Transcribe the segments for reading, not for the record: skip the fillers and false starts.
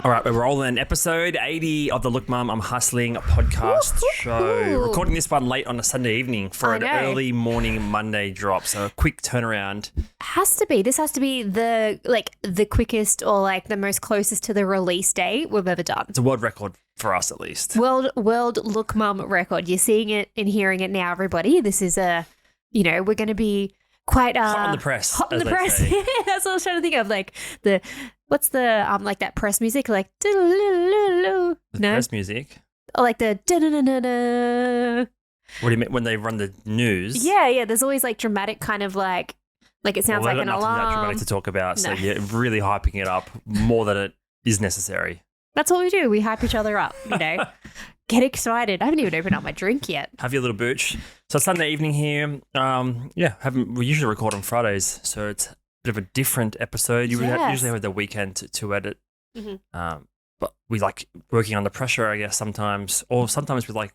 All right, we're rolling. Episode 80 of the Look Mum, I'm Hustling podcast show. Recording this one late on a Sunday evening for an early morning Monday drop. So a quick turnaround. This has to be the quickest or like the most closest to the release date we've ever done. It's a world record for us, at least. World Look Mum record. You're seeing it and hearing it now, everybody. This is we're going to be quite hot on the press. Hot on the press. That's what I was trying to think of. Like what's the like that press music? Like the press music. Or like the What do you mean when they run the news? Yeah. There's always like dramatic kind of like it sounds like an alarm. That dramatic to talk about. No. So you're really hyping it up more than it is necessary. That's what we do. We hype each other up. Get excited. I haven't even opened up my drink yet. Have your little booch. So Sunday evening here. We usually record on Fridays, so it's a bit of a different episode. You usually have the weekend to edit. Mm-hmm. But we like working under pressure, I guess, sometimes. Or sometimes we don't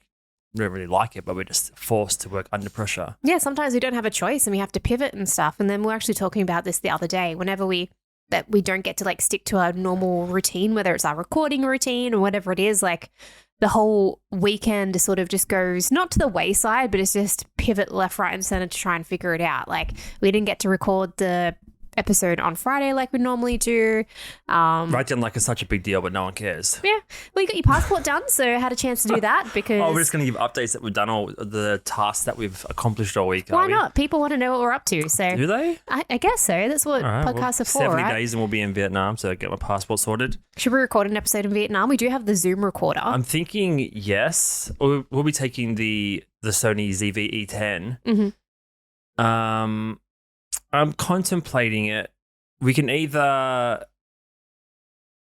really like it, but we're just forced to work under pressure. Yeah, sometimes we don't have a choice and we have to pivot and stuff. And then we're actually talking about this the other day. Whenever we don't get to like stick to our normal routine, whether it's our recording routine or whatever it is, like the whole weekend sort of just goes not to the wayside, but it's just pivot left, right, and center to try and figure it out. Like we didn't get to record the episode on Friday like we normally do. Right down like it's such a big deal, but no one cares. Yeah. Well, you got your passport done, so I had a chance to do that because... we're just going to give updates that we've done, all the tasks that we've accomplished all week. Why not? People want to know what we're up to. So do they? I guess so. That's what podcasts are for, 70 right? days and we'll be in Vietnam, so get my passport sorted. Should we record an episode in Vietnam? We do have the Zoom recorder. I'm thinking yes. We'll be taking the Sony ZV-E10. Mm-hmm. I'm contemplating it. We can either...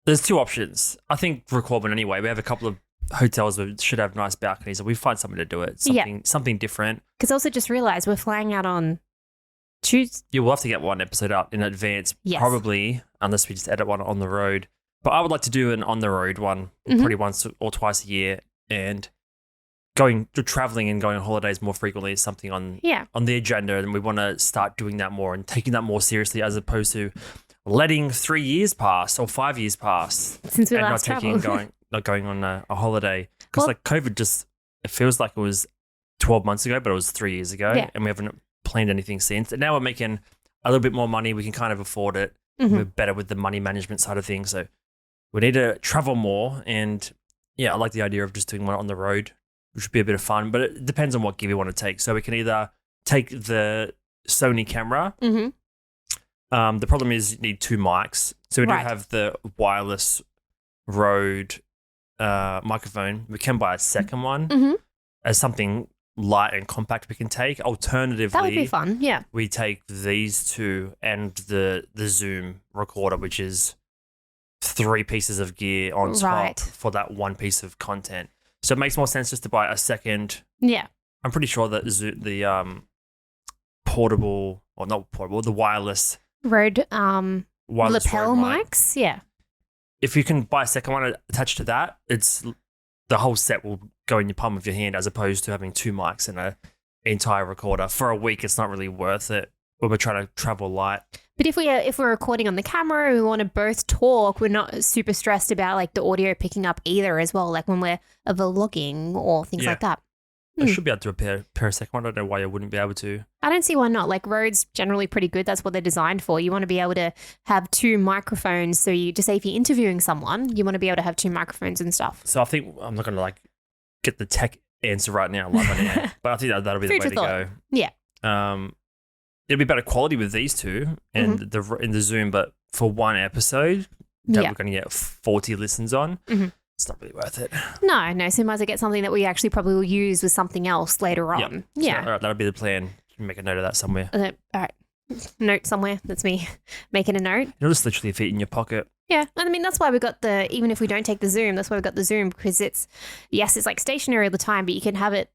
There's two options. I think record one anyway. We have a couple of hotels that should have nice balconies, and we find something to do it. Something different. Because I also just realised we're flying out on Tuesday. Yeah, we'll have to get one episode out in advance, probably, unless we just edit one on the road. But I would like to do an on-the-road one, probably once or twice a year, and traveling and going on holidays more frequently is something on the agenda, and we want to start doing that more and taking that more seriously as opposed to letting 3 years pass or 5 years pass since we and last traveled. not going on a holiday because COVID it feels like it was 12 months ago, but it was 3 years ago, and we haven't planned anything since. And now we're making a little bit more money. We can kind of afford it. Mm-hmm. We're better with the money management side of things, so we need to travel more. And I like the idea of just doing one on the road, which would be a bit of fun, but it depends on what gear we want to take. So we can either take the Sony camera. Mm-hmm. The problem is you need two mics. So we do have the wireless Rode microphone. We can buy a second one as something light and compact we can take. Alternatively, that would be fun, yeah. We take these two and the Zoom recorder, which is 3 pieces of gear on top for that one piece of content. So it makes more sense just to buy a second. Yeah. I'm pretty sure that the portable, or not portable, the wireless Rode Rode lapel mics. Yeah. If you can buy a second one attached to that, the whole set will go in your palm of your hand as opposed to having 2 mics and an entire recorder. For a week, it's not really worth it when we're trying to travel light. But if we're recording on the camera, we want to both talk. We're not super stressed about like the audio picking up either as well. Like when we're vlogging or things like that. I should be able to repair a second one. I don't know why I wouldn't be able to. I don't see why not. Like Rode's generally pretty good. That's what they're designed for. You want to be able to have 2 microphones. So you just say if you're interviewing someone, you want to be able to have 2 microphones and stuff. So I think I'm not going to get the tech answer right now live on air, but I think that'll be the way to go. Yeah. It'll be better quality with these two and in the Zoom, but for one episode that we're going to get 40 listens on, it's not really worth it. No. So you might as well get something that we actually probably will use with something else later on. Yeah. So, all right, that'll be the plan. Make a note of that somewhere. All right. Note somewhere. That's me making a note. It'll just literally fit in your pocket. Yeah. And I mean, that's why we got even if we don't take the Zoom, that's why we got the Zoom because it's like stationary all the time, but you can have it.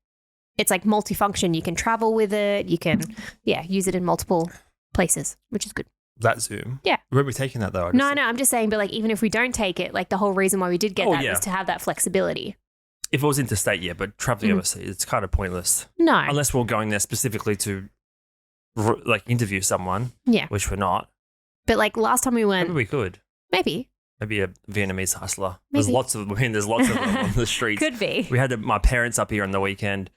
It's like multifunction. You can travel with it. You can, use it in multiple places, which is good. That Zoom? Yeah. We won't be taking that though. No, I'm just saying, but like even if we don't take it, like the whole reason why we did get was to have that flexibility. If it was interstate, but traveling overseas, it's kind of pointless. No. Unless we're going there specifically to interview someone. Yeah. Which we're not. But like last time we went. Maybe we could. Maybe. Maybe a Vietnamese hustler. Maybe. There's lots of them on the streets. Could be. We had my parents up here on the weekend,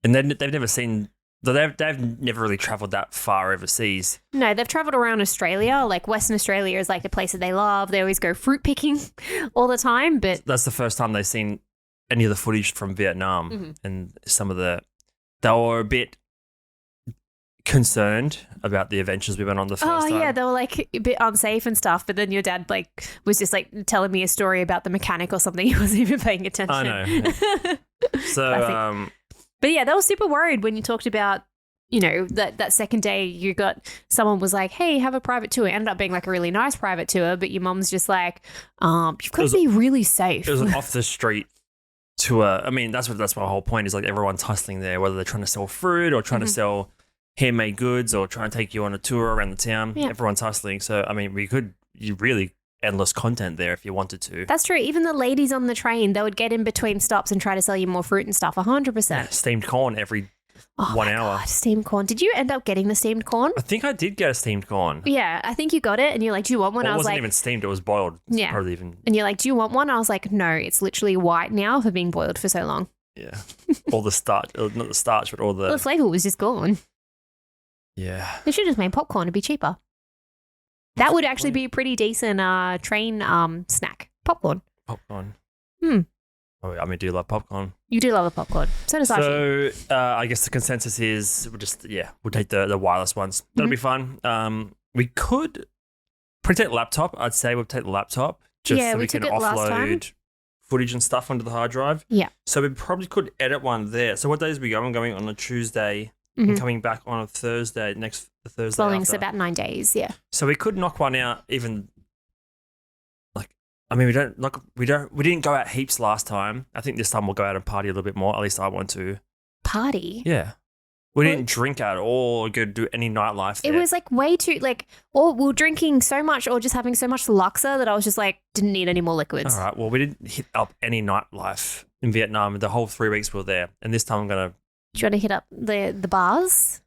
and they've never seen. They've never really travelled that far overseas. No, they've travelled around Australia. Like Western Australia is like the place that they love. They always go fruit picking all the time. But that's the first time they've seen any of the footage from Vietnam, and they were a bit concerned about the adventures we went on the first time. Oh yeah, they were like a bit unsafe and stuff. But then your dad like was just like telling me a story about the mechanic or something. He wasn't even paying attention. I know. So, but yeah, they were super worried when you talked about, you know, that second day you got someone was like, hey, have a private tour. It ended up being like a really nice private tour, but your mum's just like, you've got to be really safe. It was an off the street tour. I mean, that's my whole point is like everyone's hustling there, whether they're trying to sell fruit or trying to sell handmade goods or trying to take you on a tour around the town. Yeah. Everyone's hustling. So, I mean, you really endless content there if you wanted to. That's true. Even the ladies on the train, they would get in between stops and try to sell you more fruit and stuff. 100%. Yeah, steamed corn every 1 hour. God, steamed corn. Did you end up getting the steamed corn? I think I did get a steamed corn. Yeah, I think you got it and you're like, do you want one? Well, I was like, it wasn't even steamed. It was boiled. Yeah. And you're like, do you want one? I was like, no, it's literally white now for being boiled for so long. Yeah. All the starch, not the starch, but all the... Well, the flavour was just gone. Yeah. They should have just made popcorn to be cheaper. That would actually be a pretty decent train snack. Popcorn. Popcorn. Oh, I mean, do you love popcorn? You do love the popcorn. So does Archie. So I guess the consensus is we'll take the wireless ones. That'll be fun. We could probably take the laptop. I'd say we'll take the laptop just so we can offload footage and stuff onto the hard drive. Yeah. So we probably could edit one there. So what days are we going? I'm going on a Tuesday and coming back on a Thursday, the Thursday following, after. so about 9 days, yeah. So we could knock one out even we didn't go out heaps last time. I think this time we'll go out and party a little bit more. At least I want to. Party? Yeah. We didn't drink at all or go do any nightlife there. It was like way too, or we were drinking so much or just having so much Luxor that I was just like, didn't need any more liquids. All right. Well, we didn't hit up any nightlife in Vietnam the whole 3 weeks we were there. And this time I'm going to... Do you want to hit up the bars?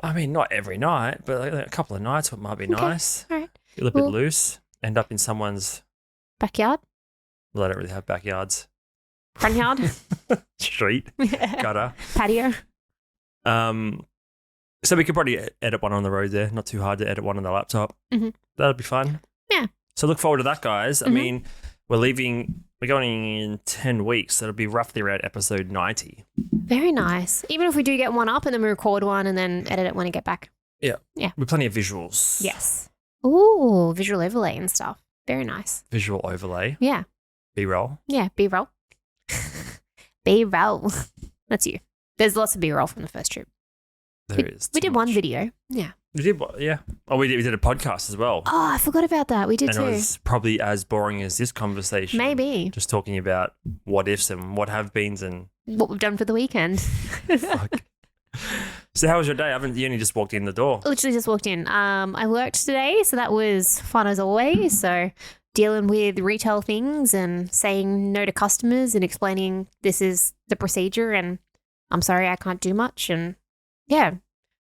I mean, not every night, but a couple of nights might be nice. All right. Get a little bit loose. End up in someone's... Backyard? Well, I don't really have backyards. Front yard? Street. Gutter. Patio? So we could probably edit one on the road there. Not too hard to edit one on the laptop. That'll be fun. Yeah. So look forward to that, guys. I mean, we're going in 10 weeks. That'll be roughly around episode 90. Very nice. Even if we do get one up and then we record one and then edit it when I get back. Yeah. Yeah. With plenty of visuals. Yes. Ooh, visual overlay and stuff. Very nice. Visual overlay. Yeah. B-roll. Yeah, B-roll. B-roll. That's you. There's lots of B-roll from the first trip. There is. We did one video. Yeah. We did what? Yeah. Oh, we did a podcast as well. Oh, I forgot about that. We did too. And it was probably as boring as this conversation. Maybe. Just talking about what ifs and what have beens and what we've done for the weekend. Fuck. So how was your day? You only just walked in the door. Literally just walked in. I worked today, so that was fun as always. So dealing with retail things and saying no to customers and explaining this is the procedure and I'm sorry I can't do much. And yeah,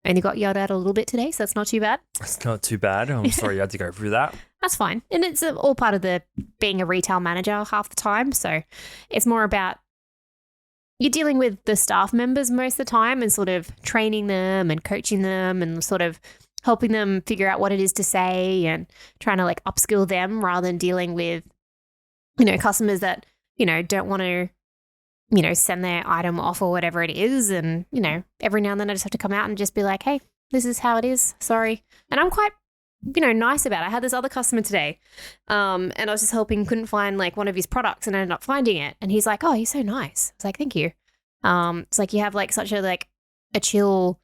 only got yelled at a little bit today, so that's not too bad. It's not too bad. I'm sorry you had to go through that. That's fine. And it's all part of the being a retail manager half the time. So it's more about you're dealing with the staff members most of the time and sort of training them and coaching them and sort of helping them figure out what it is to say and trying to like upskill them rather than dealing with, customers that, don't want to, send their item off or whatever it is. And, every now and then I just have to come out and just be like, hey, this is how it is. Sorry. And I'm quite, nice about it. I had this other customer today and I was just helping, couldn't find like one of his products and I ended up finding it. And he's like, oh, you're so nice. I was like, thank you. It's like you have like such a chill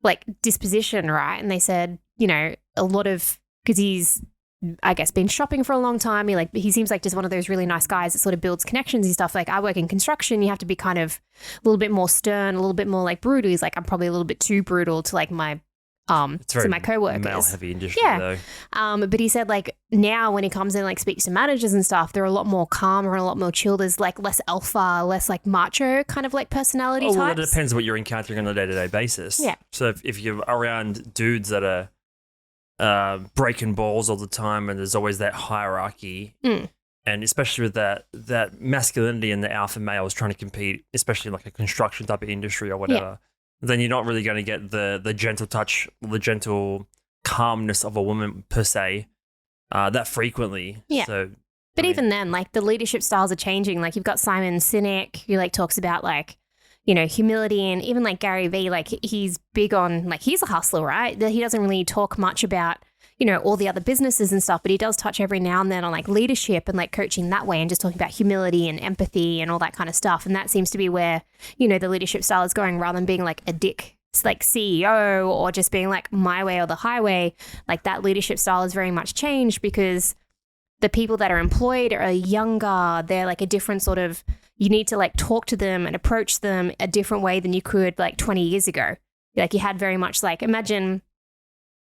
like disposition, right? And they said, a lot of, because he's, I guess, been shopping for a long time. He seems like just one of those really nice guys that sort of builds connections and stuff. Like I work in construction, you have to be kind of a little bit more stern, a little bit more like brutal. He's like, I'm probably a little bit too brutal to like my to my coworkers. Male heavy industry, yeah. though. But he said like now when he comes in like speaks to managers and stuff, they're a lot more calmer and a lot more chill. There's like less alpha, less like macho kind of like personality types. Well, it depends what you're encountering on a day-to-day basis. Yeah. So if you're around dudes that are breaking balls all the time, and there's always that hierarchy. And especially with that masculinity and the alpha males trying to compete, especially in like a construction type of industry or whatever, then you're not really going to get the gentle touch, the gentle calmness of a woman per se that frequently. Yeah. So, but even then, like the leadership styles are changing. Like you've got Simon Sinek who like talks about like, you know, humility, and even like Gary Vee, like he's big on, like he's a hustler, right? He doesn't really talk much about, you know, all the other businesses and stuff, but he does touch every now and then on like leadership and like coaching that way, and just talking about humility and empathy and all that kind of stuff. And that seems to be where, you know, the leadership style is going, rather than being like a dick, like CEO, or just being like my way or the highway. Like that leadership style has very much changed because the people that are employed are younger. They're like a different sort of, you need to like talk to them and approach them a different way than you could like 20 years ago. Like you had very much like, imagine,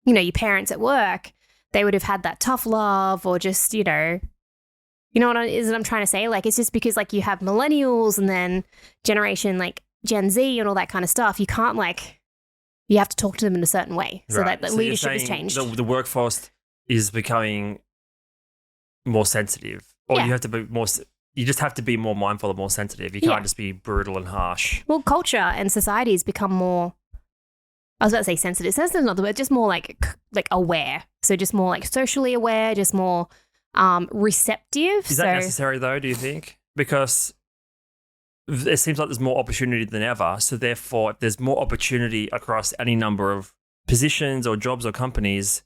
you know, your parents at work, they would have had that tough love, or just, you know what I'm trying to say? Like, it's just because like you have millennials and then generation like Gen Z and all that kind of stuff. You can't like, you have to talk to them in a certain way. So that the leadership has changed. The workforce is becoming more sensitive, or you have to be more. You just have to be more mindful and more sensitive. You can't just be brutal and harsh. Well, culture and society has become more, I was about to say sensitive. Sensitive is not the word, just more like aware. So just more like socially aware, just more receptive. Is that necessary though, do you think? Because it seems like there's more opportunity than ever. So therefore, if there's more opportunity across any number of positions or jobs or companies,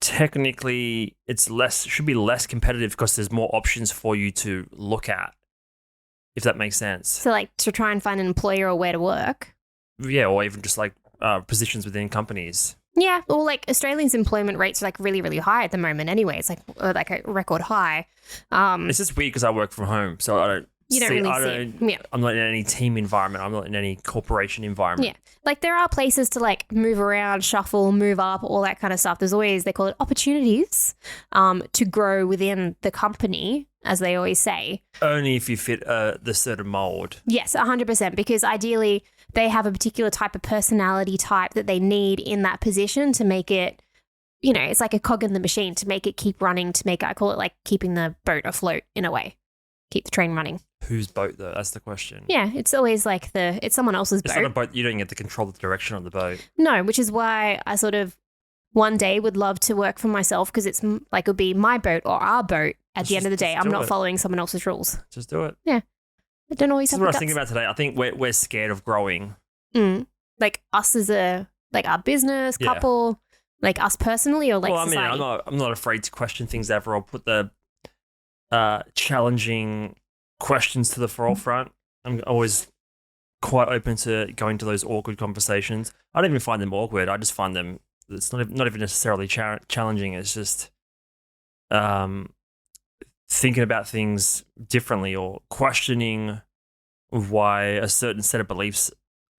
technically should be less competitive because there's more options for you to look at, if that makes sense. So like to try and find an employer or where to work. Yeah, or even just like positions within companies. Yeah, or like Australians' employment rates are like really, really high at the moment anyway. It's like a record high. It's just weird because I work from home, so I don't see it. Yeah. I'm not in any team environment. I'm not in any corporation environment. Yeah. Like there are places to like move around, shuffle, move up, all that kind of stuff. There's always, they call it opportunities to grow within the company, as they always say. Only if you fit the certain mold. Yes, 100%. Because ideally they have a particular type of personality type that they need in that position to make it, you know, it's like a cog in the machine, to make it keep running, to make it, I call it like keeping the boat afloat in a way. Keep the train running. Whose boat though? That's the question. Yeah, it's always like it's someone else's boat. It's not a boat. You don't get to control the direction of the boat. No, which is why I sort of one day would love to work for myself, because it's like it would be my boat or our boat at the end of the day. I'm not following someone else's rules. Just do it. Yeah. I don't always have the guts. This is what I was thinking about today. I think we're scared of growing. Like us as like our business, couple, like us personally, or like society? I'm not afraid to question things ever, or put the challenging questions to the forefront. I'm always quite open to going to those awkward conversations. I don't even find them awkward. I just find them, it's not even necessarily challenging. It's just thinking about things differently, or questioning why a certain set of beliefs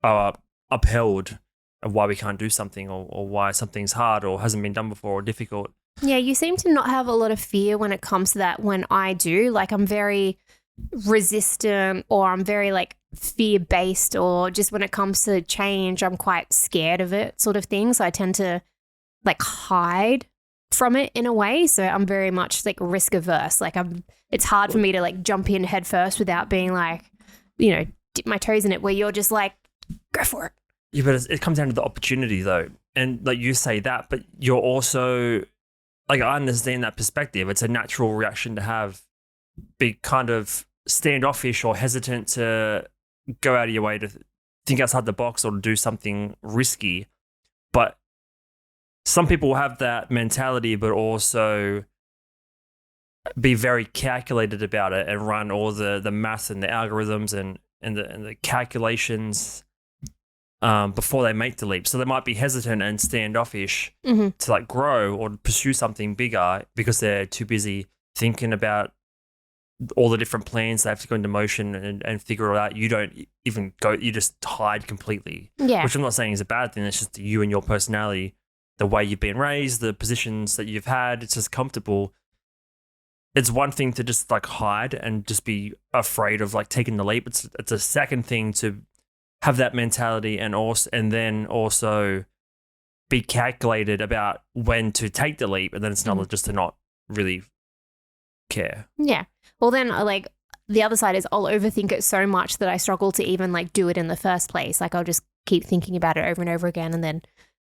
are upheld, and why we can't do something, or why something's hard or hasn't been done before or difficult. Yeah, you seem to not have a lot of fear when it comes to that. When I do, like I'm very resistant, or I'm very like fear-based, or just when it comes to change, I'm quite scared of it, sort of thing. So I tend to like hide from it in a way. So I'm very much like risk averse. Like it's hard for me to like jump in head first without being like, you know, dip my toes in it, where you're just like, go for it. Yeah, but it comes down to the opportunity though. And like you say that, but you're also, like, I understand that perspective. It's a natural reaction to have, be kind of standoffish or hesitant to go out of your way to think outside the box or to do something risky. But some people have that mentality, but also be very calculated about it and run all the math and the algorithms and the calculations before they make the leap. So they might be hesitant and standoffish to like grow or pursue something bigger because they're too busy thinking about all the different plans they have to go into motion and figure it out. You don't even go, you just hide completely. Yeah. Which I'm not saying is a bad thing. It's just you and your personality, the way you've been raised, the positions that you've had. It's just comfortable. It's one thing to just like hide and just be afraid of like taking the leap. It's a second thing to have that mentality and then also be calculated about when to take the leap, and then it's another just to not really care. Yeah. Well, then like the other side is I'll overthink it so much that I struggle to even like do it in the first place. Like I'll just keep thinking about it over and over again, and then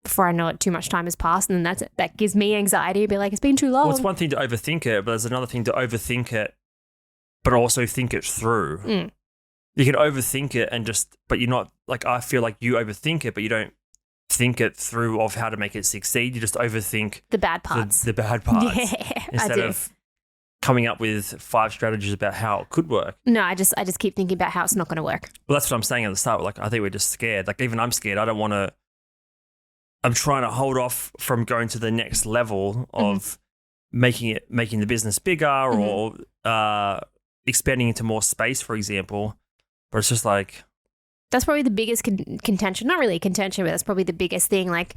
before I know it, too much time has passed, and then that gives me anxiety. Be like, it's been too long. Well, it's one thing to overthink it, but there's another thing to overthink it, but also think it through. You can overthink it but you're not like, I feel like you overthink it, but you don't think it through of how to make it succeed. You just overthink the bad parts. The bad parts. Yeah, instead of coming up with 5 strategies about how it could work. No, I just keep thinking about how it's not going to work. Well, that's what I'm saying at the start. Like, I think we're just scared. Like, even I'm scared. I'm trying to hold off from going to the next level of making the business bigger or expanding into more space, for example. But it's just like, that's probably the biggest contention. Not really a contention, but that's probably the biggest thing. Like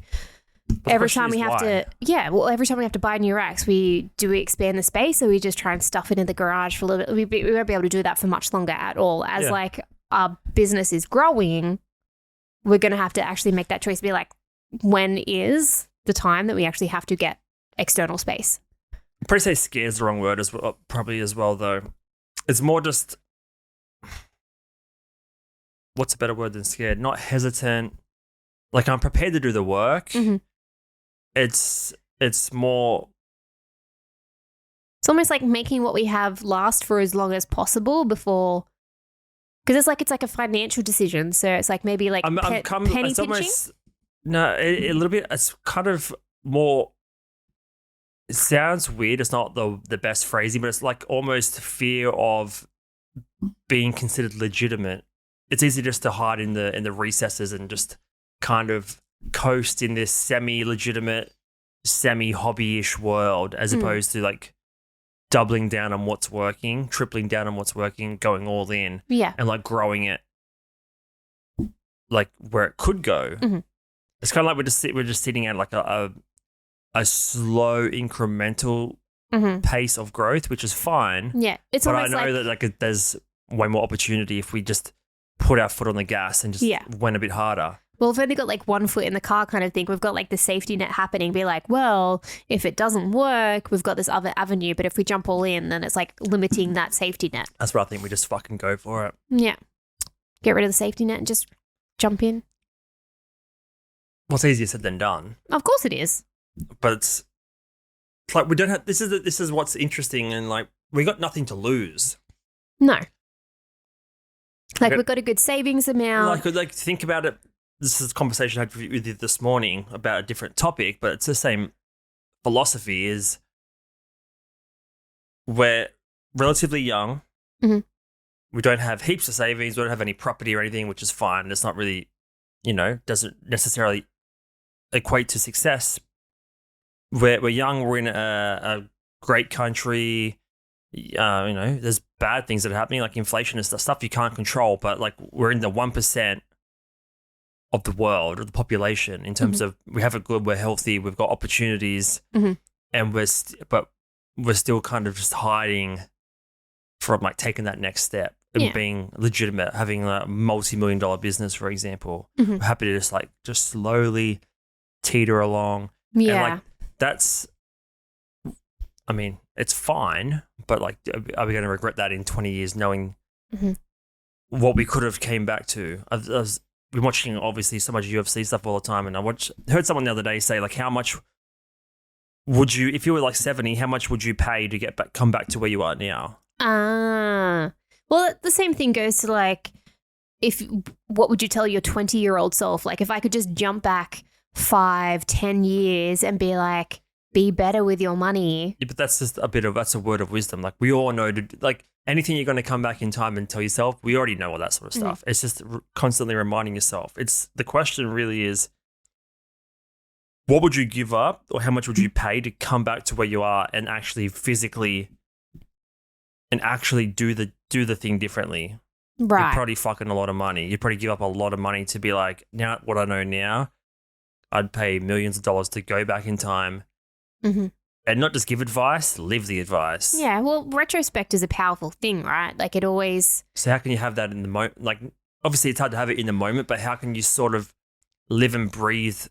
every time we have to buy new racks, we expand the space, or we just try and stuff it in the garage for a little bit. We won't be able to do that for much longer at all. As like our business is growing, we're going to have to actually make that choice. Be like, when is the time that we actually have to get external space? I'd probably say scared is the wrong word probably as well, though. It's more just, what's a better word than scared? Not hesitant. Like, I'm prepared to do the work. It's more... It's almost like making what we have last for as long as possible before... Because it's like a financial decision. So it's like maybe like penny pinching? Almost, no, a little bit. It's kind of more... It sounds weird. It's not the best phrasing, but it's like almost fear of being considered legitimate. It's easy just to hide in the recesses and just kind of coast in this semi-legitimate, semi-hobby-ish world, as opposed to like doubling down on what's working, tripling down on what's working, going all in, and like growing it like where it could go. It's kind of like we're just sitting at like a slow incremental pace of growth, which is fine. Yeah, it's but I almost know that like there's way more opportunity if we just put our foot on the gas and just went a bit harder. Well, we've only got like one foot in the car kind of thing. We've got like the safety net happening. Be like, well, if it doesn't work, we've got this other avenue. But if we jump all in, then it's like limiting that safety net. That's what I think. We just fucking go for it. Yeah. Get rid of the safety net and just jump in. Well, it's easier said than done. Of course it is. But it's like we don't have... This is what's interesting, and like we got nothing to lose. No. Like we've got a good savings amount. Like think about it. This is a conversation I had with you this morning about a different topic, but it's the same philosophy. Is we're relatively young. We don't have heaps of savings. We don't have any property or anything, which is fine. It's not really, doesn't necessarily equate to success. We're young. We're in a great country. There's bad things that are happening, like inflation and stuff you can't control, but like we're in the 1% of the world or the population in terms of we have it good, we're healthy, we've got opportunities, and we're still kind of just hiding from like taking that next step and being legitimate, having a multi-million-dollar business, for example. We're happy to just slowly teeter along. And like that's, I mean, it's fine, but like, are we going to regret that in 20 years knowing what we could have came back to? I've been watching, obviously, so much UFC stuff all the time, and heard someone the other day say, like, how much would you, if you were like 70, how much would you pay to come back to where you are now? Well, the same thing goes to like, what would you tell your 20-year-old self? Like, if I could just jump back 5-10 years and be like, be better with your money. Yeah, but that's just that's a word of wisdom. Like we all know like anything you're going to come back in time and tell yourself, we already know all that sort of stuff. It's just constantly reminding yourself. The question really is, what would you give up or how much would you pay to come back to where you are and actually physically and actually do the thing differently? Right. You're probably fucking a lot of money. You'd probably give up a lot of money to be like, now what I know now, I'd pay millions of dollars to go back in time. And not just give advice, live the advice. Yeah, well, retrospect is a powerful thing, right? Like it always... So how can you have that in the moment? Like, obviously it's hard to have it in the moment, but how can you sort of live and breathe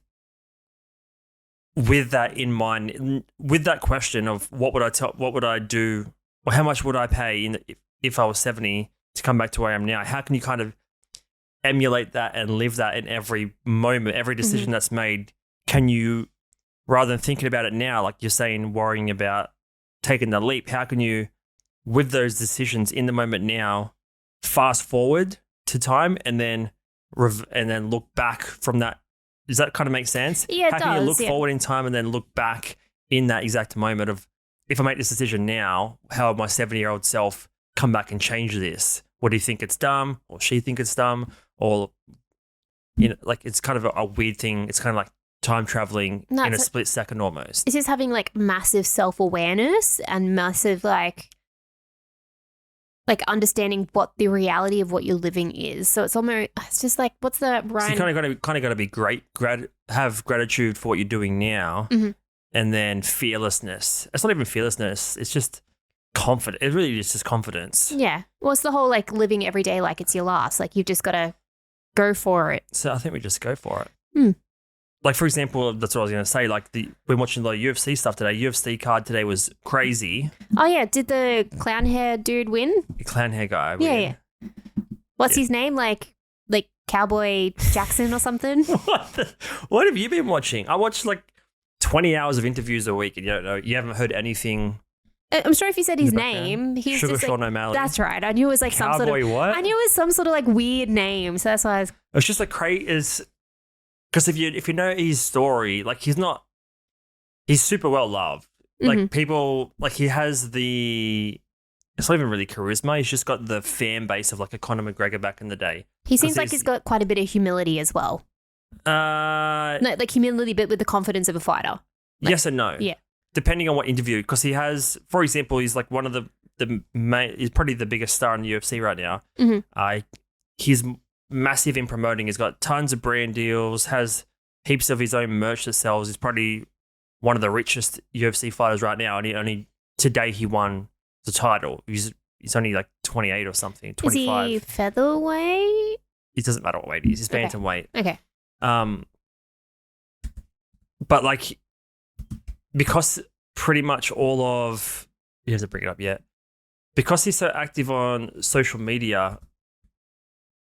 with that in mind, with that question of what would I do, or how much would I pay if I was 70 to come back to where I am now? How can you kind of emulate that and live that in every moment, every decision that's made? Can you, rather than thinking about it now, like you're saying, worrying about taking the leap, how can you, with those decisions in the moment now, fast forward to time and then look back from that? Does that kind of make sense? Yeah, it How does. can you look forward in time and then look back in that exact moment of, if I make this decision now, how would my 70-year-old self come back and change this? Would he think it's dumb, or she think it's dumb, or like it's kind of a weird thing. It's kind of like time traveling in a split second almost. It's just having like massive self-awareness and massive like understanding what the reality of what you're living is. So it's just like, what's the Ryan? So you kind of got to be have gratitude for what you're doing now, and then fearlessness. It's not even fearlessness. It's just confidence. It really is just confidence. Yeah. Well, it's the whole like living every day like it's your last. Like you've just got to go for it. So I think we just go for it. Like, for example, that's what I was going to say. Like, we're watching a lot of UFC stuff today. UFC card today was crazy. Oh, yeah. Did the clown hair dude win? The clown hair guy. Yeah. What's his name? Like Cowboy Jackson or something? What have you been watching? I watched like 20 hours of interviews a week, and you haven't heard anything. I'm sure if you said his name, he's Sugar just Sean like, O'Malley. That's right. I knew it was like Cowboy some sort of what? I knew it was some sort of like weird name. So that's why I was. It's just like crazy. Because if you know his story, like he's super well loved. Like people, like he has it's not even really charisma. He's just got the fan base of like a Conor McGregor back in the day. He seems like he's got quite a bit of humility as well. No, like humility, but with the confidence of a fighter. Like, yes and no. Yeah. Depending on what interview, because he has, for example, he's like one of the main, he's probably the biggest star in the UFC right now. He's massive in promoting. He's got tons of brand deals, has heaps of his own merch that sells. He's probably one of the richest UFC fighters right now, and today he won the title. He's only like 28 or something, 25. Is he featherweight? It doesn't matter what weight he is. He's bantamweight. Okay. But like, because pretty much all of, he hasn't bring it up yet, because he's so active on social media,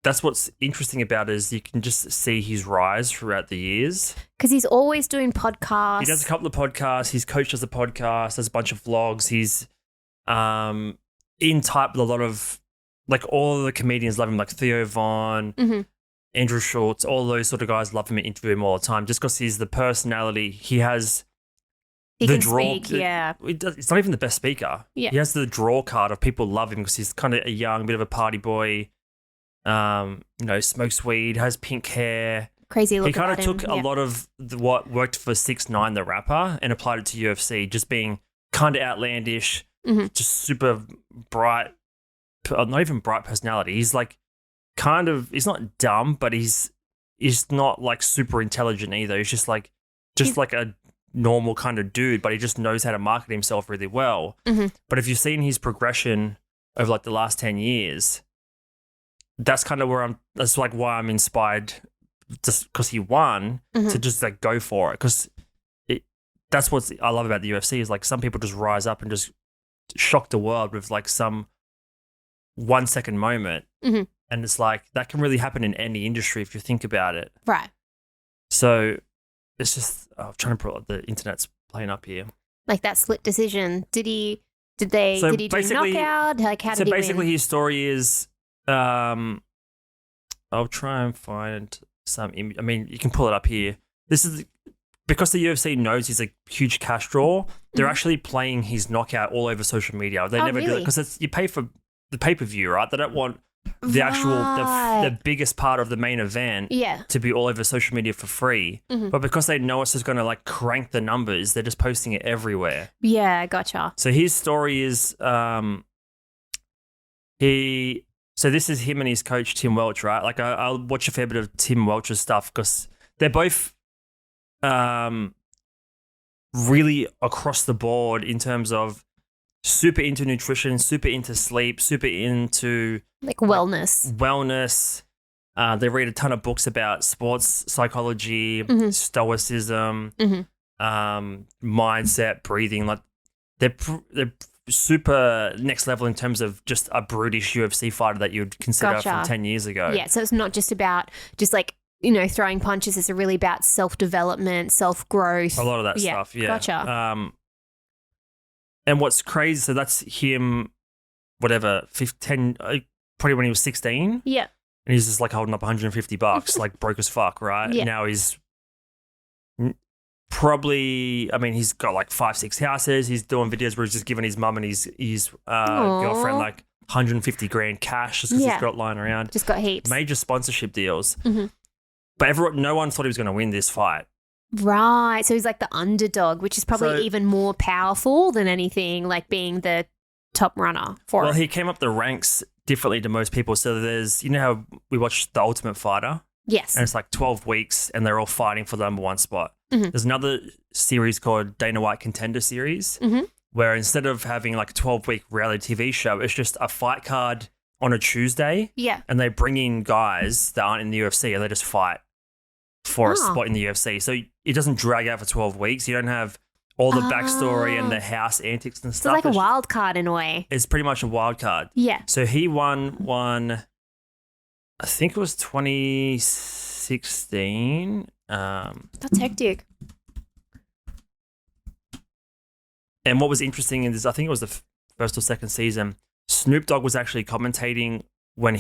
that's what's interesting about it, is you can just see his rise throughout the years. Because he's always doing podcasts. He does a couple of podcasts. His coach does a podcast. Does a bunch of vlogs. He's in type with a lot of, like, all the comedians love him, like Theo Von, Andrew Schultz, all those sort of guys love him and interview him all the time, just because he's the personality. He has the draw. Speak, yeah. It's not even the best speaker. Yeah. He has the draw card of people love him because he's kind of a young, bit of a party boy. Smokes weed, has pink hair. Crazy look. He kind of took a lot of what worked for 6ix9ine, the rapper, and applied it to UFC, just being kind of outlandish, just super bright, not even bright personality. He's like he's not dumb, but he's not like super intelligent either. He's just like a normal kind of dude, but he just knows how to market himself really well. But if you've seen his progression over like the last 10 years, that's kind of that's like why I'm inspired, just because he won, to just like go for it. Because that's what I love about the UFC, is like some people just rise up and just shock the world with like some 1 second moment. And it's like, that can really happen in any industry if you think about it. Right. So it's just, I'm trying to put the internet's playing up here. Like that split decision. Did he do knockout? Like how did he win? So basically his story is, I'll try and find some. I mean, you can pull it up here. This is because the UFC knows he's a huge cash draw. They're actually playing his knockout all over social media. They never do it because you pay for the pay-per-view, right? They don't want the actual the biggest part of the main event to be all over social media for free. But because they know it's just going to like crank the numbers, they're just posting it everywhere. Yeah, gotcha. So his story is So this is him and his coach, Tim Welch, right? Like I'll watch a fair bit of Tim Welch's stuff because they're both really across the board in terms of super into nutrition, super into sleep, super into like wellness. They read a ton of books about sports psychology, stoicism, mindset, breathing. Like they're super next level in terms of just a brutish UFC fighter that you'd consider from 10 years ago. Yeah, so it's not just about just like, throwing punches. It's really about self-development, self-growth. A lot of that stuff, yeah. Gotcha. And what's crazy, so that's him, whatever, 10, probably when he was 16. Yeah. And he's just like holding up $150, like broke as fuck, right? Yeah. Now he's probably, I mean, he's got like 5-6 houses. He's doing videos where he's just giving his mum and his girlfriend like 150 grand cash just because he's got lying around. Just got heaps. Major sponsorship deals. Mm-hmm. But no one thought he was going to win this fight. Right. So he's like the underdog, which is probably even more powerful than anything, like being the top runner for it. Well, he came up the ranks differently to most people. So there's, how we watched The Ultimate Fighter? Yes. And it's like 12 weeks and they're all fighting for the number one spot. Mm-hmm. There's another series called Dana White Contender series mm-hmm. where instead of having like a 12-week reality TV show, it's just a fight card on a Tuesday. Yeah. And they bring in guys that aren't in the UFC and they just fight for a spot in the UFC. So it doesn't drag out for 12 weeks. You don't have all the backstory and the house antics and stuff. So like a wild card in a way. It's pretty much a wild card. Yeah. So he won, I think it was 2016. That's hectic. And what was interesting is I think it was the first or second season, Snoop Dogg was actually commentating when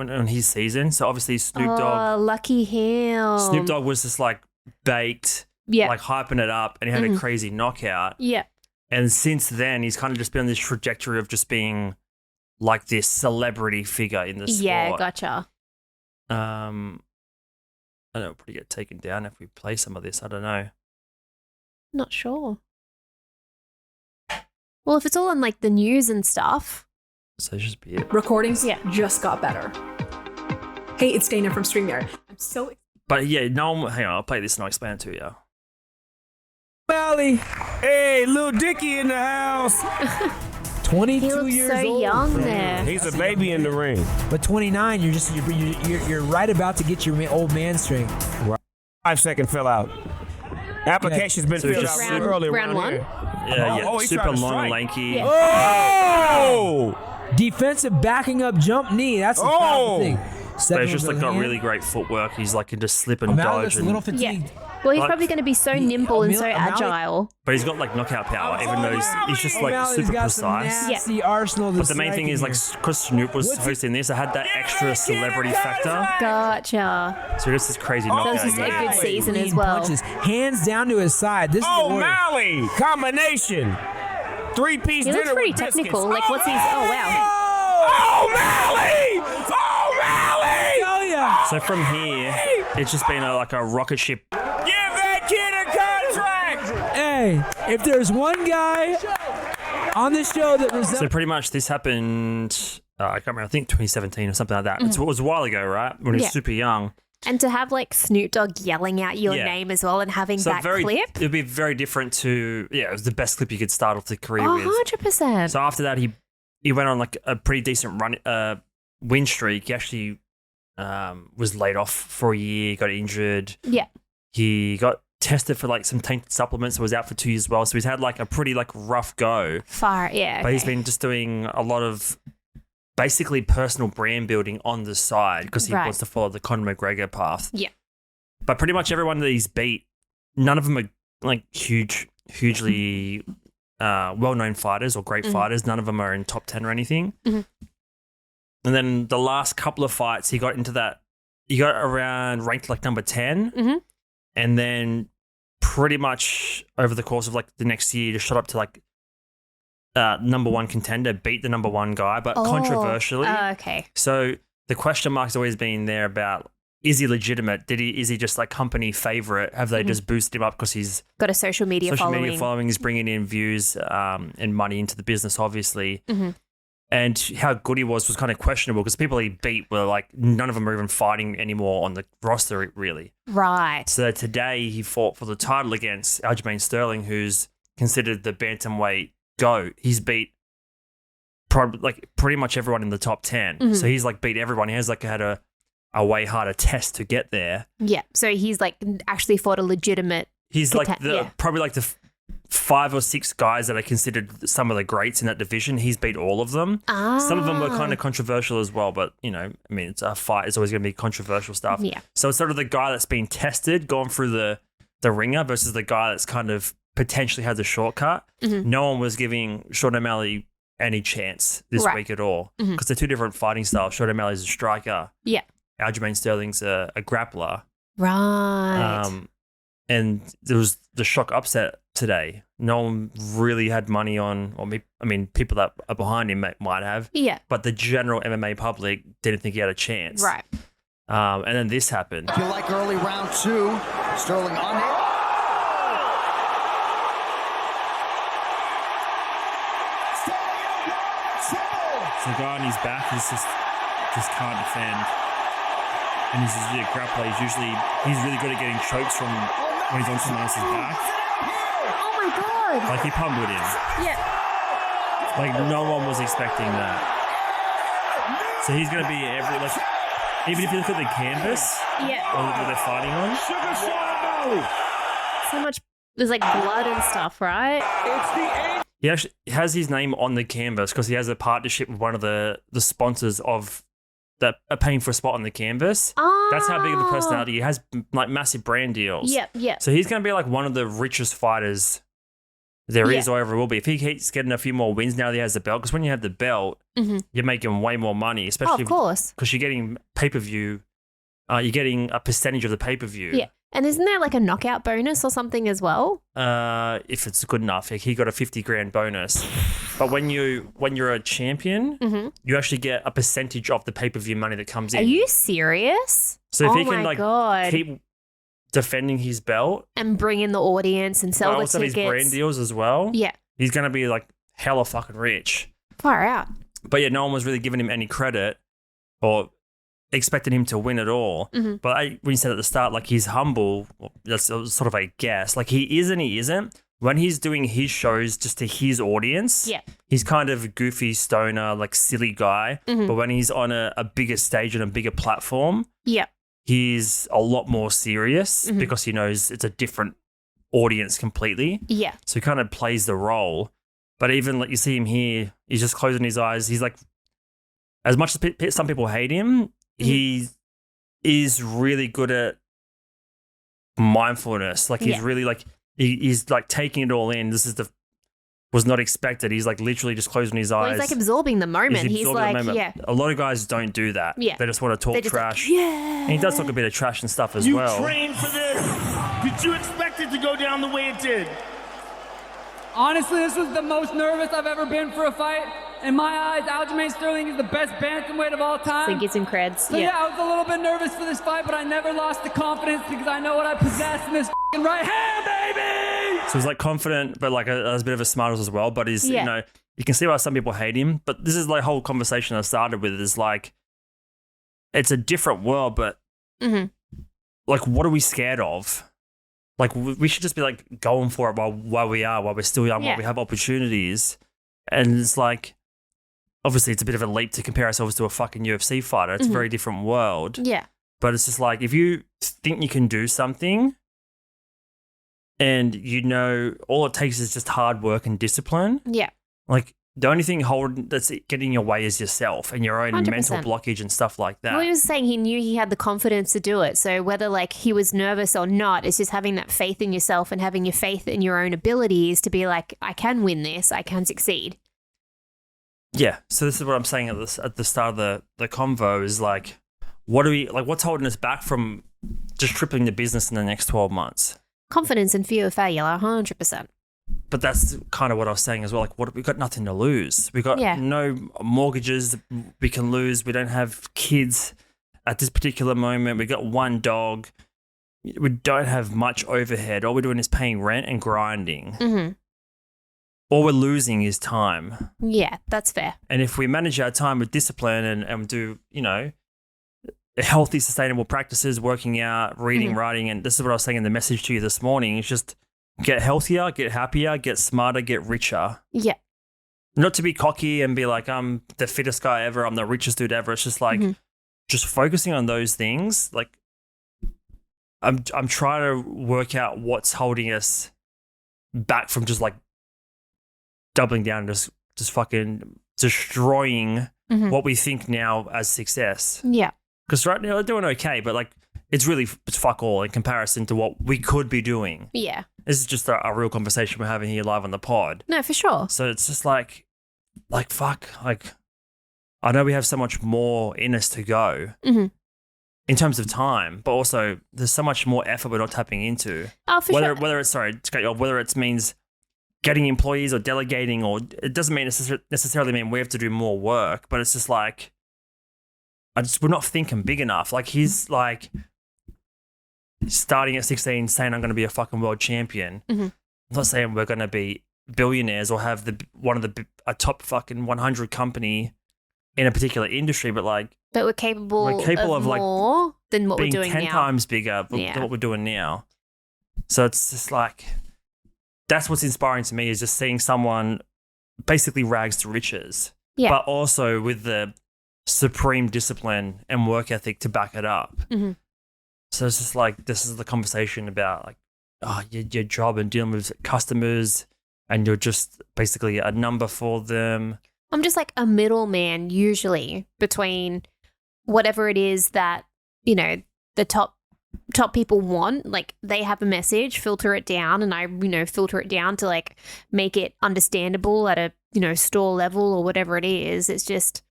on his season. So obviously Snoop Dogg. Oh, lucky him. Snoop Dogg was just like baked, like hyping it up, and he had a crazy knockout. Yeah. And since then, he's kind of just been on this trajectory of just being like this celebrity figure in the sport. Yeah, gotcha. I know it'll probably get taken down if we play some of this. I don't know. Not sure. Well, if it's all on like the news and stuff. So it should be it. Recordings just got better. Hey, it's Dana from StreamYard. I'm so But yeah, hang on, I'll play this and I'll explain it to you. Valley. Hey, little Dicky in the house. 22 He looks years so old. young there. He's a baby in the ring. But 29, you're right about to get your old man strength. 5-second fill out. Application's been filled out round, early. round one. Yeah, he's super trying to long and strike. lanky. Yeah. Oh! Defensive backing up jump knee. That's the powerful thing. But he's just like got really great footwork. He's like can just slip and O'Malley dodge. looks a little fatigued. Yeah. Well, he's probably going to be so nimble and so agile. But he's got like knockout power, even though he's just like O'Malley's super got some precise. nasty arsenal. But the main thing is like because Snoop was hosting this, I had that extra celebrity factor. Gotcha. So this is crazy So knockout. this is a good season as Clean well. punches. Hands down to his side. This is the order. O'Malley combination. 3-piece He dinner looks pretty with biscuits. technical. Like, what's his? Oh wow. O'Malley! O'Malley! Oh yeah. So from here, it's just been like a rocket ship. Give that kid a contract! Hey, if there's one guy on this show that was So pretty much this happened, I can't remember, I think 2017 or something like that. It was a while ago, right? When he was super young. And to have like Snoop Dogg yelling out your name as well and having that clip. It would be very different to, it was the best clip you could start off the career with. 100%. So after that, he went on like a pretty decent win streak. He actually was laid off for a year, got injured. Yeah. He got tested for like some tainted supplements, so was out for 2 years as well. So he's had like a pretty like rough go. But he's been just doing a lot of basically personal brand building on the side because he wants to follow the Conor McGregor path. Yeah. But pretty much everyone that he's beat, none of them are like hugely well-known fighters or great fighters. None of them are in top 10 or anything. Mm-hmm. And then the last couple of fights, he got around ranked like number 10. Mm-hmm. And then pretty much over the course of like the next year, just shot up to like number one contender, beat the number one guy, but controversially. Okay. So the question mark's always been there about, is he legitimate? Is he just like company favorite? Have they just boosted him up because he's got a social media following? He's bringing in views and money into the business, obviously. Mm-hmm. And how good he was kind of questionable because people he beat were like, none of them are even fighting anymore on the roster, really. Right. So today he fought for the title against Aljamain Sterling, who's considered the bantamweight GOAT. He's beat pretty much everyone in the top 10. Mm-hmm. So he's like beat everyone. He has like had a way harder test to get there. Yeah. So he's like actually fought a legitimate He's probably like the 5 or 6 guys that are considered some of the greats in that division. He's beat all of them. Some of them were kind of controversial as well, but it's a fight. It's always going to be controversial stuff. Yeah. So it's sort of the guy that's been tested, gone through the ringer versus the guy that's kind of potentially has a shortcut. No one was giving Sean O'Malley any chance this week at all because they're 2 different fighting styles. Sean O'Malley's a striker. Yeah. Aljamain Sterling's a grappler. Right. And there was the shock upset today. No one really had money on, people that are behind him might have. Yeah. But the general MMA public didn't think he had a chance. Right. And then this happened. I feel like early round 2, Sterling on it. So the guy on his back is just can't defend. And he's usually a grappler. He's really good at getting chokes from when he's on someone else's back. Oh my God. Like he pummeled him. Yeah. Like no one was expecting that. So he's going to be even if you look at the canvas, what they're fighting on. So much, there's like blood and stuff, right? He actually has his name on the canvas because he has a partnership with one of the sponsors of that are paying for a spot on the canvas. Oh. That's how big of a personality. He has like massive brand deals. Yep. So he's going to be like one of the richest fighters there is or ever will be. If he keeps getting a few more wins now that he has the belt, because when you have the belt, you're making way more money, especially of course, because you're getting pay-per-view. You're getting a percentage of the pay-per-view. Yeah. And isn't there like a knockout bonus or something as well? If it's good enough, he got a $50,000 bonus. But when you're a champion, you actually get a percentage of the pay-per-view money that comes in. Are you serious? So if he can keep defending his belt and bring in the audience and sell the tickets, his brand deals as well. Yeah, he's gonna be like hella fucking rich. Far out. But yeah, no one was really giving him any credit or expecting him to win at all. But when you said at the start, like he's humble, that's sort of a guess. Like he is and he isn't. When he's doing his shows just to his audience, he's kind of a goofy stoner, like silly guy. But when he's on a bigger stage and a bigger platform, he's a lot more serious because he knows it's a different audience completely. Yeah. So he kind of plays the role. But even like you see him here, he's just closing his eyes. He's like, as much as some people hate him, he is really good at mindfulness. Like he's really like, he's like taking it all in. Was not expected. He's like literally just closing his eyes. Well, he's like absorbing the moment. He's like, A lot of guys don't do that. Yeah. They just want to talk trash. Like, And he does talk a bit of trash and stuff as well. You trained for this. Did you expect it to go down the way it did? Honestly, this was the most nervous I've ever been for a fight. In my eyes, Aljamain Sterling is the best bantamweight of all time. So get some creds. So yeah, I was a little bit nervous for this fight, but I never lost the confidence because I know what I possess in this right hand, baby! So he's like confident, but like a bit of a smart ass as well. But he's, you know, you can see why some people hate him. But this is like whole conversation I started with is like, it's a different world, but like, what are we scared of? Like, we should just be like going for it while we're still young, while we have opportunities. And it's like, obviously, it's a bit of a leap to compare ourselves to a fucking UFC fighter. It's a very different world. Yeah. But it's just like, if you think you can do something and you know all it takes is just hard work and discipline. Yeah. Like, the only thing that's getting in your way is yourself and your own 100%. mental blockage and stuff like that. Well, he was saying he knew he had the confidence to do it. So whether like he was nervous or not, it's just having that faith in yourself and having your faith in your own abilities to be like, I can win this, I can succeed. Yeah. So this is what I'm saying at the start of the convo is like, what's holding us back from just tripling the business in the next 12 months? Confidence and fear of failure, 100%. But that's kind of what I was saying as well. Like, we've got nothing to lose. We've got no mortgages we can lose. We don't have kids at this particular moment. We've got one dog. We don't have much overhead. All we're doing is paying rent and grinding. All we're losing is time. Yeah, that's fair. And if we manage our time with discipline and do, you know, healthy, sustainable practices, working out, reading, writing, and this is what I was saying in the message to you this morning, it's just get healthier, get happier, get smarter, get richer. Yeah. Not to be cocky and be like, I'm the fittest guy ever, I'm the richest dude ever. It's just like, just focusing on those things, like I'm trying to work out what's holding us back from just like doubling down, just fucking destroying what we think now as success. Yeah. Because right now they're doing okay, but like it's fuck all in comparison to what we could be doing. Yeah. This is just a real conversation we're having here live on the pod. No, for sure. So it's just like fuck, like I know we have so much more in us to go in terms of time, but also there's so much more effort we're not tapping into. Oh, for sure. Whether it's whether it means getting employees or delegating, or it doesn't mean necessarily mean we have to do more work, but it's just like we're not thinking big enough. Like he's like starting at 16 saying I'm going to be a fucking world champion. I'm not saying we're going to be billionaires or have a top fucking 100 company in a particular industry, but we're capable of more like than what being we're doing 10 now. times bigger than what we're doing now. So it's just like that's what's inspiring to me, is just seeing someone basically rags to riches, but also with the supreme discipline and work ethic to back it up. So it's just like, this is the conversation about like, your job and dealing with customers, and you're just basically a number for them. I'm just like a middleman usually between whatever it is that, you know, the top people want. Like they have a message, filter it down, and I, you know, filter it down to like make it understandable at a, you know, store level or whatever it is. It's just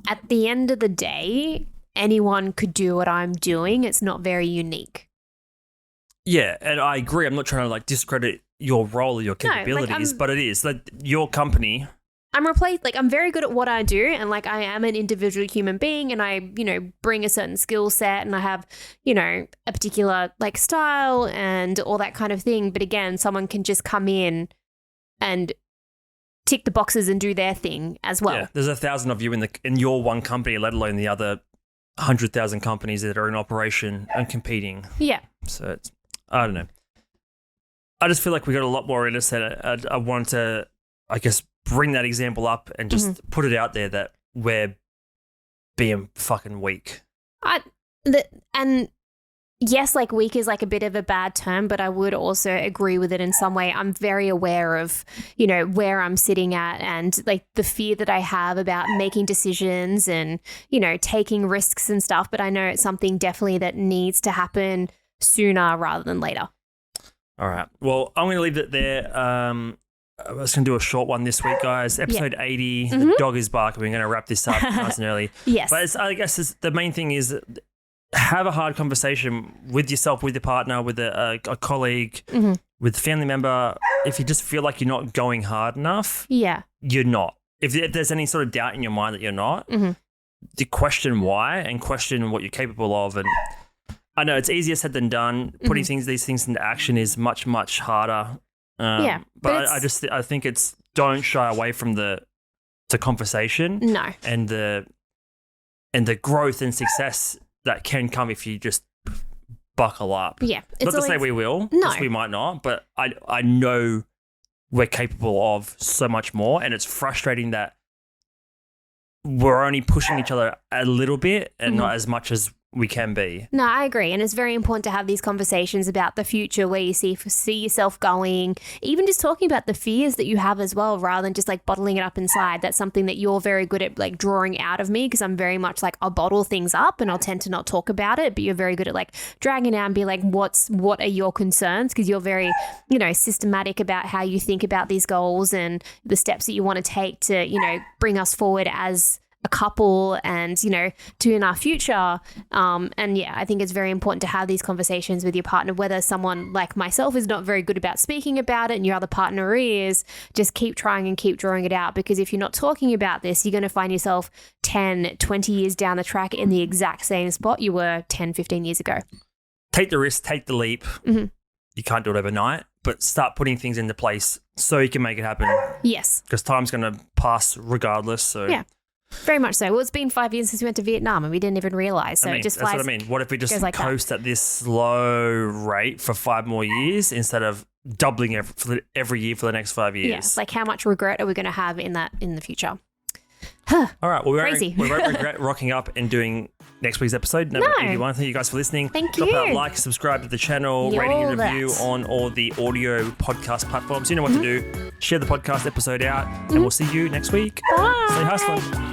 at the end of the day, anyone could do what I'm doing. It's not very unique. Yeah, and I agree. I'm not trying to like discredit your role or your capabilities, but it is like your company. I'm very good at what I do, and like I am an individual human being, and I, you know, bring a certain skill set, and I have, you know, a particular like style and all that kind of thing. But again, someone can just come in and tick the boxes and do their thing as well. Yeah, there's 1,000 of you in your one company, let alone the other 100,000 companies that are in operation and competing. Yeah. So it's, I don't know. I just feel like we got a lot more in us, and I want to, I guess, bring that example up and just put it out there that we're being fucking weak. And yes, like weak is like a bit of a bad term, but I would also agree with it in some way. I'm very aware of, you know, where I'm sitting at, and like the fear that I have about making decisions and, you know, taking risks and stuff. But I know it's something definitely that needs to happen sooner rather than later. All right. Well, I'm going to leave it there. I was going to do a short one this week, guys. Episode 80, the dog is barking. We're going to wrap this up nice and early. Yes. But I guess the main thing is have a hard conversation with yourself, with your partner, with a colleague, with a family member. If you just feel like you're not going hard enough, you're not. If there's any sort of doubt in your mind that you're not, to question why and question what you're capable of. And I know it's easier said than done. Putting these things into action is much, much harder. But I think it's, don't shy away from the conversation. No. And the growth and success that can come if you just buckle up. Yeah. Not to say we will. No. We might not, but I know we're capable of so much more, and it's frustrating that we're only pushing each other a little bit and not as much as we can be. No, I agree. And it's very important to have these conversations about the future, where you see yourself going, even just talking about the fears that you have as well, rather than just like bottling it up inside. That's something that you're very good at like drawing out of me, because I'm very much like, I'll bottle things up and I'll tend to not talk about it, but you're very good at like dragging it out and be like, what are your concerns? Because you're very, you know, systematic about how you think about these goals and the steps that you want to take to, you know, bring us forward as a couple and, you know, to in our future. And yeah, I think it's very important to have these conversations with your partner, whether someone like myself is not very good about speaking about it and your other partner is. Just keep trying and keep drawing it out, because if you're not talking about this, you're going to find yourself 10, 20 years down the track in the exact same spot you were 10, 15 years ago. Take the risk, take the leap. You can't do it overnight, but start putting things into place so you can make it happen. Yes. Because time's going to pass regardless. So yeah. Very much so. Well, it's been 5 years since we went to Vietnam and we didn't even realise. So it just flies. That's what I mean. What if we just like coast at this slow rate for 5 more years instead of doubling every year for the next 5 years? Yeah. Like, how much regret are we going to have in the future? All right. Well, Crazy. we won't regret rocking up and doing next week's episode, number 81. Thank you guys for listening. Thank Drop you. a like, subscribe to the channel, You're rating and all review that. on all the audio podcast platforms. You know what to do. Share the podcast episode out, and we'll see you next week. Bye. Stay hustling.